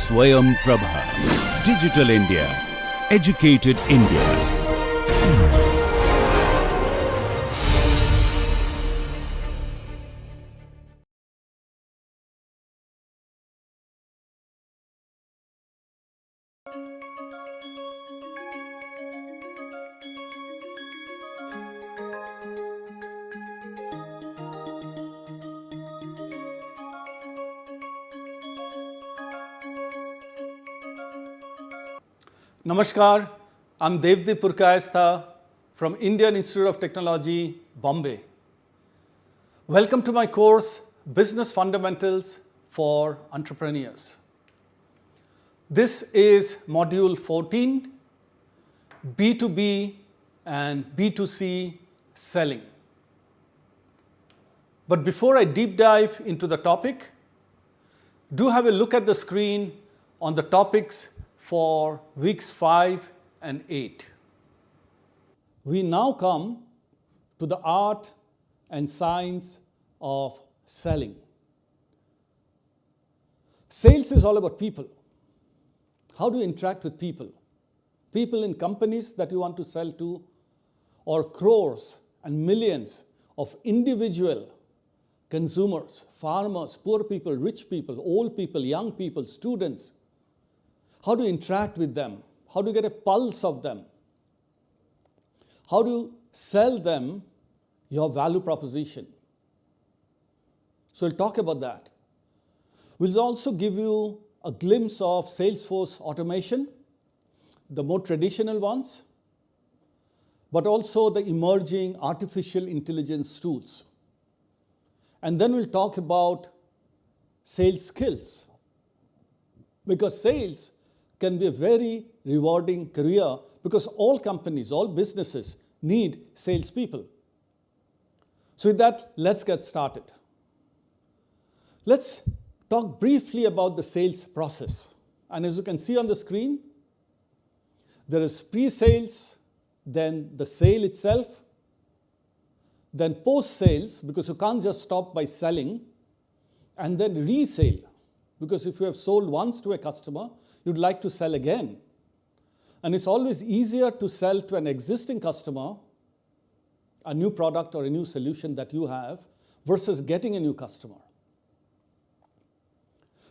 Swayam Prabha. Digital India. Educated India. Namaskar, I'm Devdip Purkayastha from Indian Institute of Technology, Bombay. Welcome to my course, Business Fundamentals for Entrepreneurs. This is Module 14, B2B and B2C Selling. But before I deep dive into the topic, do have a look at the screen on the topics for weeks 5 and 8. We now come to the art and science of selling. Sales is all about people. How do you interact with people? People in companies that you want to sell to, or crores and millions of individual consumers, farmers, poor people, rich people, old people, young people, students. How do you interact with them? How do you get a pulse of them? How do you sell them your value proposition? So we'll talk about that. We'll also give you a glimpse of Salesforce automation, the more traditional ones, but also the emerging artificial intelligence tools. And then we'll talk about sales skills, because sales can be a very rewarding career, because all companies, all businesses need salespeople. So with that, let's get started. Let's talk briefly about the sales process. And as you can see on the screen, there is pre-sales, then the sale itself, then post-sales, because you can't just stop by selling, and then resale, because if you have sold once to a customer, you'd like to sell again. And it's always easier to sell to an existing customer a new product or a new solution that you have versus getting a new customer.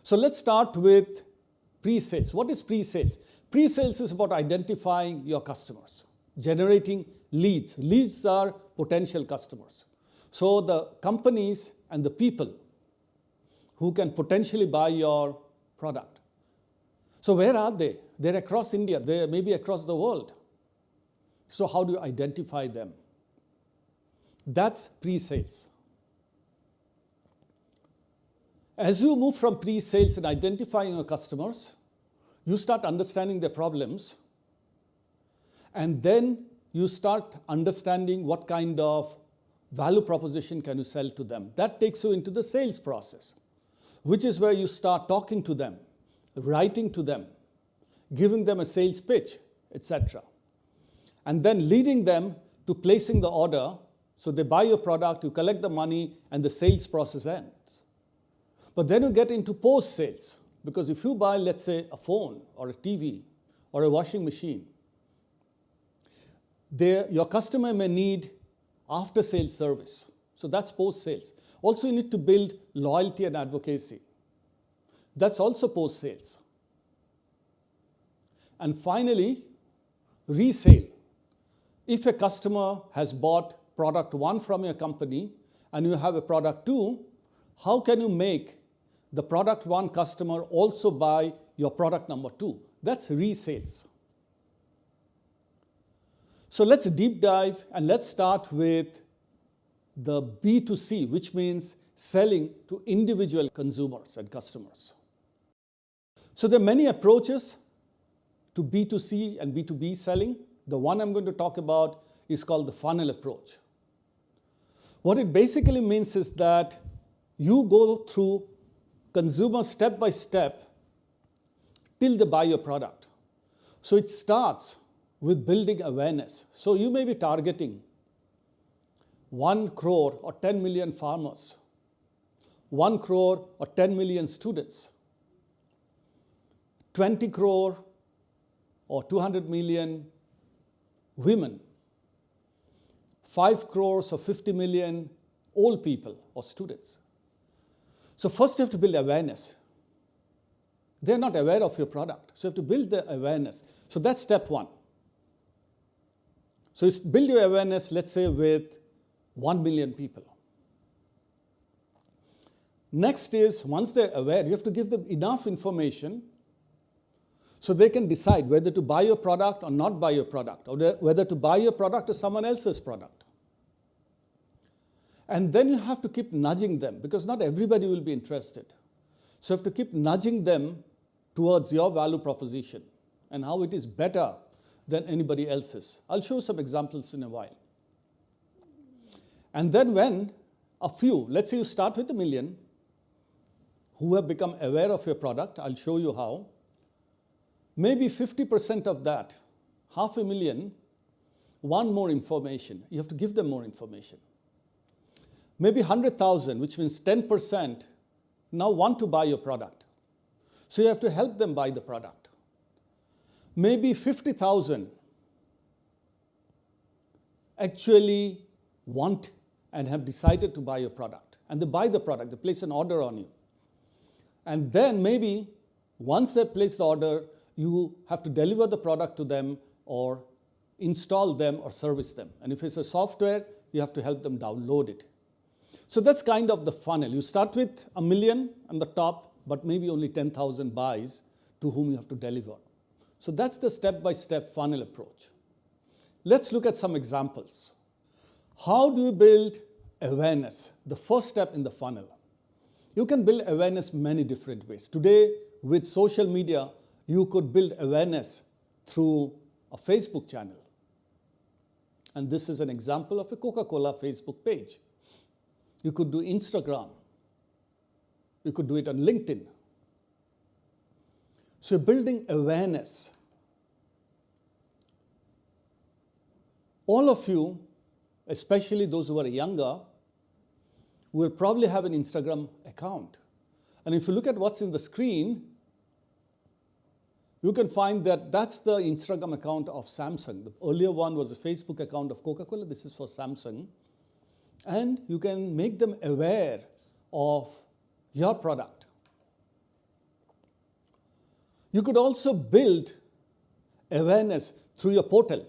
So let's start with pre-sales. What is pre-sales? Pre-sales is about identifying your customers, generating leads. Leads are potential customers. So the companies and the people who can potentially buy your product. So where are they? They're across India. They may be across the world. So how do you identify them? That's pre-sales. As you move from pre-sales and identifying your customers, you start understanding their problems, and then you start understanding what kind of value proposition can you sell to them. That takes you into the sales process, which is where you start talking to them, writing to them, giving them a sales pitch, etc. And then leading them to placing the order, so they buy your product, you collect the money, and the sales process ends. But then you get into post-sales, because if you buy, let's say, a phone or a TV or a washing machine, your customer may need after-sales service. So that's post-sales. Also, you need to build loyalty and advocacy. That's also post-sales. And finally, resale. If a customer has bought product 1 from your company and you have a product 2, how can you make the product 1 customer also buy your product number 2? That's resales. So let's deep dive, and let's start with the B2C, which means selling to individual consumers and customers. So there are many approaches to B2C and B2B selling. The one I'm going to talk about is called the funnel approach. What it basically means is that you go through consumers step by step till they buy your product. So it starts with building awareness. So you may be targeting 1 crore or 10 million farmers, 1 crore or 10 million students. 20 crore or 200 million women, 5 crores or 50 million old people or students. So first you have to build awareness. They're not aware of your product. So you have to build the awareness. So that's step one. So you build your awareness, let's say, with 1 million people. Next is, once they're aware, you have to give them enough information so they can decide whether to buy your product or not buy your product, or whether to buy your product or someone else's product. And then you have to keep nudging them, because not everybody will be interested. So you have to keep nudging them towards your value proposition and how it is better than anybody else's. I'll show some examples in a while. And then when a few, let's say you start with 1 million, who have become aware of your product, I'll show you how. Maybe 50% of that, 500,000, want more information. You have to give them more information. Maybe 100,000, which means 10%, now want to buy your product. So you have to help them buy the product. Maybe 50,000 actually want and have decided to buy your product. And they buy the product, they place an order on you. And then maybe once they place the order, you have to deliver the product to them or install them or service them. And if it's a software, you have to help them download it. So that's kind of the funnel. You start with 1 million on the top, but maybe only 10,000 buys to whom you have to deliver. So that's the step-by-step funnel approach. Let's look at some examples. How do you build awareness? The first step in the funnel. You can build awareness many different ways. Today, with social media, you could build awareness through a Facebook channel. And this is an example of a Coca-Cola Facebook page. You could do Instagram. You could do it on LinkedIn. So you're building awareness. All of you, especially those who are younger, will probably have an Instagram account. And if you look at what's in the screen, you can find that that's the Instagram account of Samsung. The earlier one was a Facebook account of Coca-Cola. This is for Samsung. And you can make them aware of your product. You could also build awareness through your portal.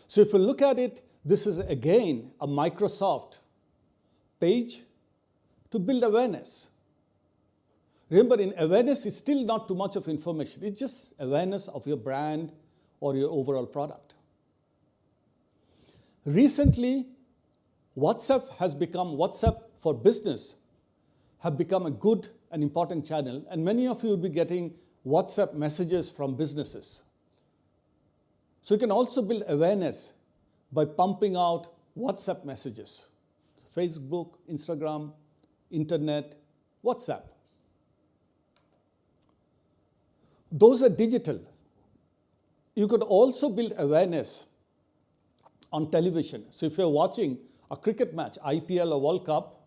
So if you look at it, this is again a Microsoft page to build awareness. Remember, in awareness is still not too much of information. It's just awareness of your brand or your overall product. Recently, WhatsApp for business have become a good and important channel, and many of you will be getting WhatsApp messages from businesses. So you can also build awareness by pumping out WhatsApp messages. Facebook, Instagram, internet, WhatsApp. Those are digital. You could also build awareness on television. So if you're watching a cricket match, IPL or World Cup,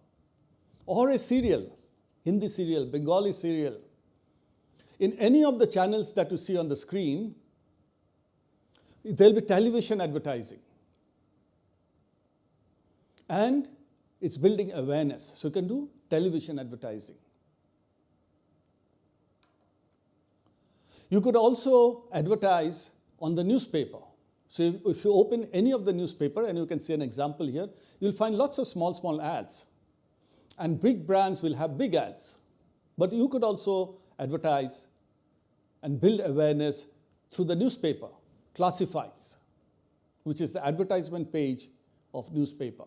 or a serial, Hindi serial, Bengali serial, in any of the channels that you see on the screen, there'll be television advertising. And it's building awareness. So you can do television advertising. You could also advertise on the newspaper. So if you open any of the newspaper, and you can see an example here, you'll find lots of small ads. And big brands will have big ads. But you could also advertise and build awareness through the newspaper, classifieds, which is the advertisement page of newspaper.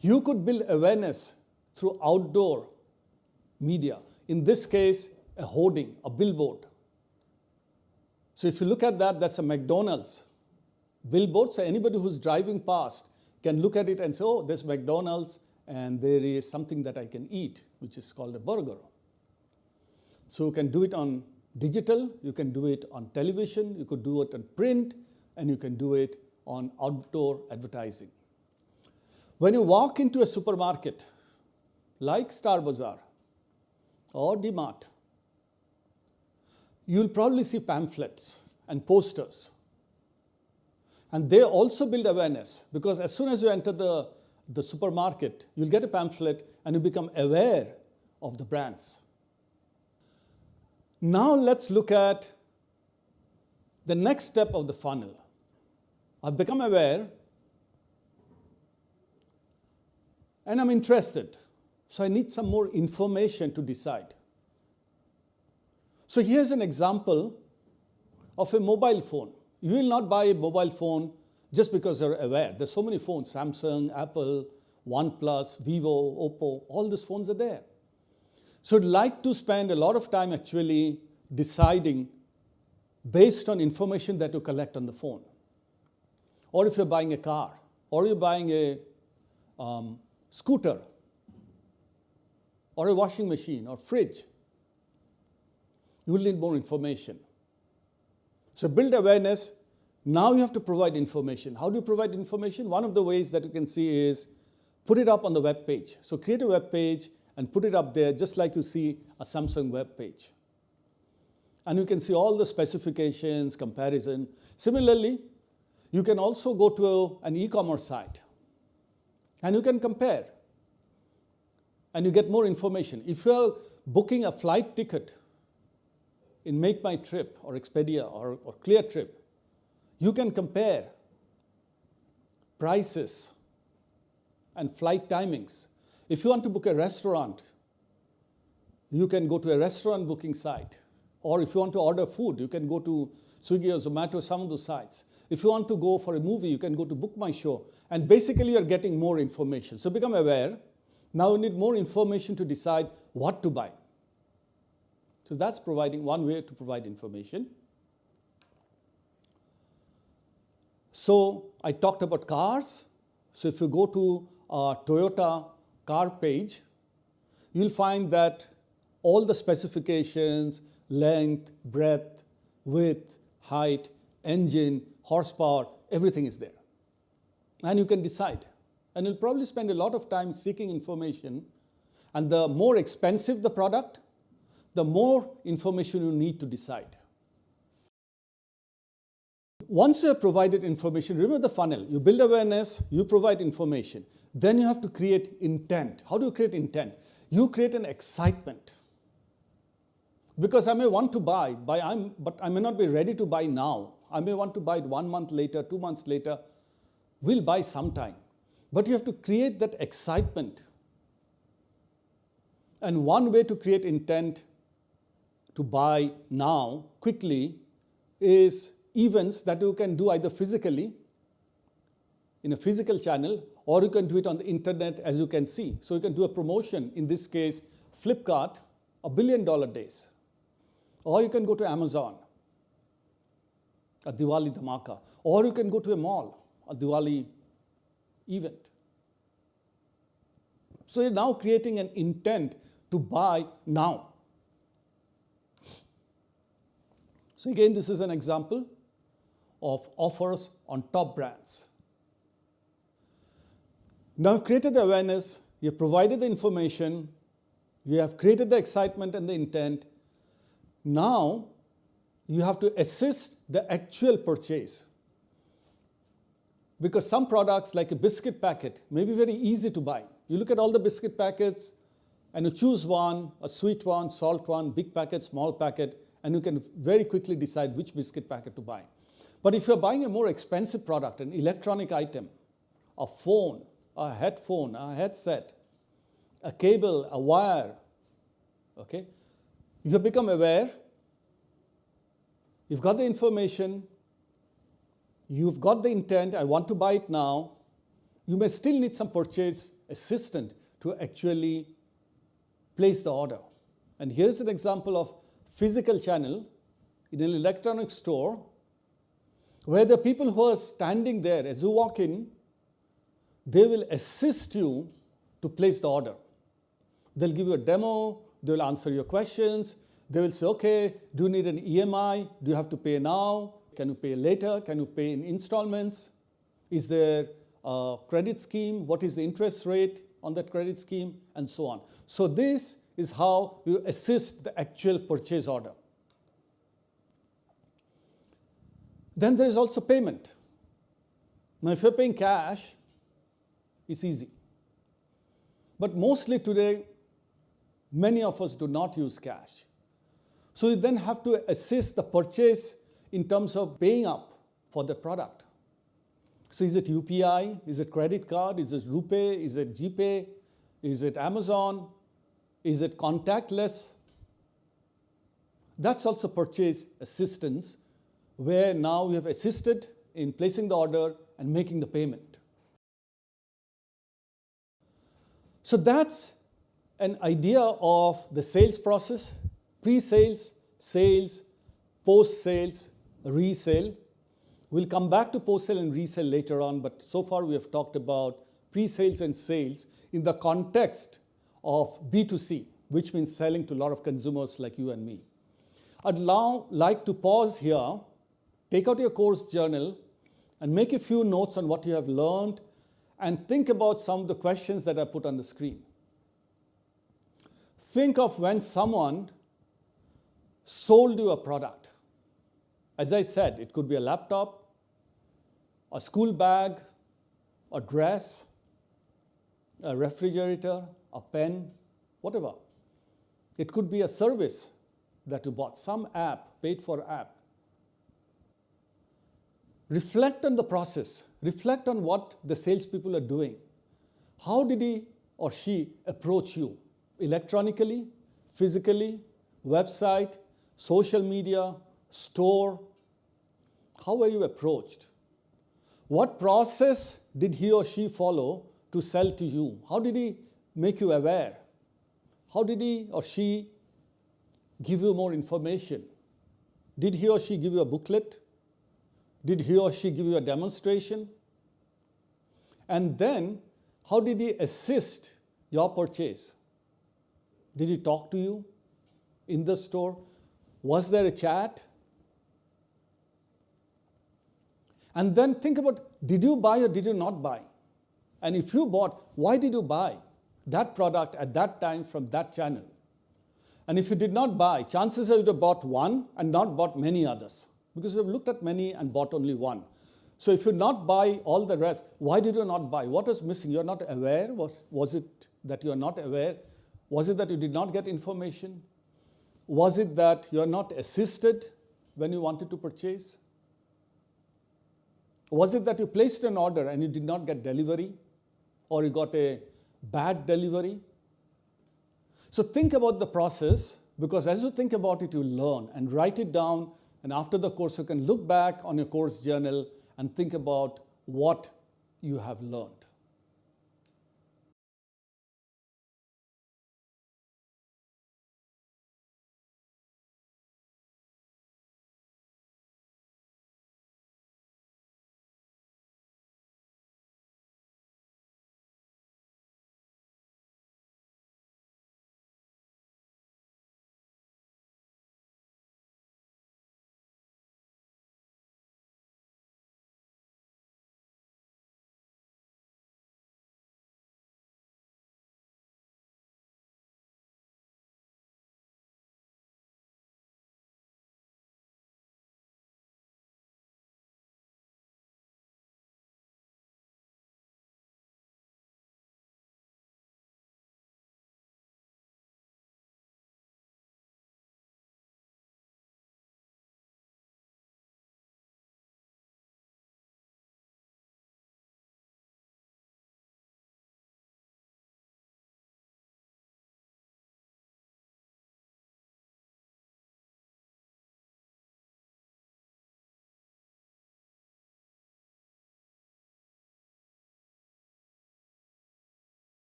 You could build awareness through outdoor media. In this case, a hoarding, a billboard. So if you look at that, that's a McDonald's billboard. So anybody who's driving past can look at it and say, oh, there's McDonald's and there is something that I can eat, which is called a burger. So you can do it on digital, you can do it on television, you could do it on print, and you can do it on outdoor advertising. When you walk into a supermarket, like Star Bazaar or DMart, you'll probably see pamphlets and posters. And they also build awareness, because as soon as you enter the supermarket, you'll get a pamphlet and you become aware of the brands. Now let's look at the next step of the funnel. I've become aware and I'm interested. So I need some more information to decide. So here's an example of a mobile phone. You will not buy a mobile phone just because you're aware. There's so many phones, Samsung, Apple, OnePlus, Vivo, Oppo, all these phones are there. So I'd like to spend a lot of time actually deciding based on information that you collect on the phone. Or if you're buying a car, or you're buying a scooter, or a washing machine, or fridge, you will need more information. So build awareness. Now you have to provide information. How do you provide information? One of the ways that you can see is put it up on the web page. So create a web page and put it up there just like you see a Samsung web page. And you can see all the specifications, comparison. Similarly, you can also go to an e-commerce site and you can compare and you get more information. If you're booking a flight ticket in Make My Trip or Expedia or Clear Trip, you can compare prices and flight timings. If you want to book a restaurant, you can go to a restaurant booking site. Or if you want to order food, you can go to Swiggy or Zomato, some of those sites. If you want to go for a movie, you can go to Book My Show. And basically, you're getting more information. So become aware. Now you need more information to decide what to buy. So that's providing one way to provide information. So I talked about cars. So if you go to a Toyota car page, you'll find that all the specifications, length, breadth, width, height, engine, horsepower, everything is there. And you can decide. And you'll probably spend a lot of time seeking information. And the more expensive the product, the more information you need to decide. Once you have provided information, remember the funnel. You build awareness, you provide information. Then you have to create intent. How do you create intent? You create an excitement. Because I may want to buy, but I may not be ready to buy now. I may want to buy it 1 month later, 2 months later. We'll buy sometime. But you have to create that excitement. And one way to create intent to buy now, quickly, is events that you can do either physically, in a physical channel, or you can do it on the internet, as you can see. So you can do a promotion, in this case, Flipkart, $1 billion days. Or you can go to Amazon, a Diwali Dhamaka. Or you can go to a mall, a Diwali event. So you're now creating an intent to buy now. So again, this is an example of offers on top brands. Now you've created the awareness, you've provided the information, you have created the excitement and the intent. Now you have to assist the actual purchase. Because some products, like a biscuit packet, may be very easy to buy. You look at all the biscuit packets and you choose one, a sweet one, salt one, big packet, small packet, and you can very quickly decide which biscuit packet to buy. But if you're buying a more expensive product, an electronic item, a phone, a headphone, a headset, a cable, a wire, okay, you have become aware, you've got the information, you've got the intent, I want to buy it now. You may still need some purchase assistant to actually place the order. And here's an example of physical channel in an electronic store where the people who are standing there as you walk in, they will assist you to place the order. They'll give you a demo, they'll answer your questions, they will say, okay, do you need an EMI? Do you have to pay now? Can you pay later? Can you pay in installments? Is there a credit scheme? What is the interest rate? on that credit scheme, and so on. So this is how you assist the actual purchase order. Then there is also payment. Now, if you're paying cash, it's easy. But mostly today, many of us do not use cash. So you then have to assist the purchase in terms of paying up for the product. So is it UPI? Is it credit card? Is it RuPay? Is it GPay? Is it Amazon? Is it contactless? That's also purchase assistance, where now we have assisted in placing the order and making the payment. So that's an idea of the sales process: pre-sales, sales, post-sales, resale. We'll come back to post-sale and resale later on, but so far we have talked about pre-sales and sales in the context of B2C, which means selling to a lot of consumers like you and me. I'd now like to pause here, take out your course journal, and make a few notes on what you have learned, and think about some of the questions that I put on the screen. Think of when someone sold you a product. As I said, it could be a laptop, a school bag, a dress, a refrigerator, a pen, whatever. It could be a service that you bought, some app, paid for app. Reflect on the process. Reflect on what the salespeople are doing. How did he or she approach you? Electronically, physically, website, social media, store? How were you approached? What process did he or she follow to sell to you? How did he make you aware? How did he or she give you more information? Did he or she give you a booklet? Did he or she give you a demonstration? And then, how did he assist your purchase? Did he talk to you in the store? Was there a chat? And then think about, did you buy or did you not buy? And if you bought, why did you buy that product at that time from that channel? And if you did not buy, chances are you would have bought one and not bought many others, because you have looked at many and bought only one. So if you not buy all the rest, why did you not buy? What was missing? You're not aware? Was it that you're not aware? Was it that you did not get information? Was it that you're not assisted when you wanted to purchase? Was it that you placed an order and you did not get delivery, or you got a bad delivery? So think about the process, because as you think about it, you learn, and write it down, and after the course you can look back on your course journal and think about what you have learned.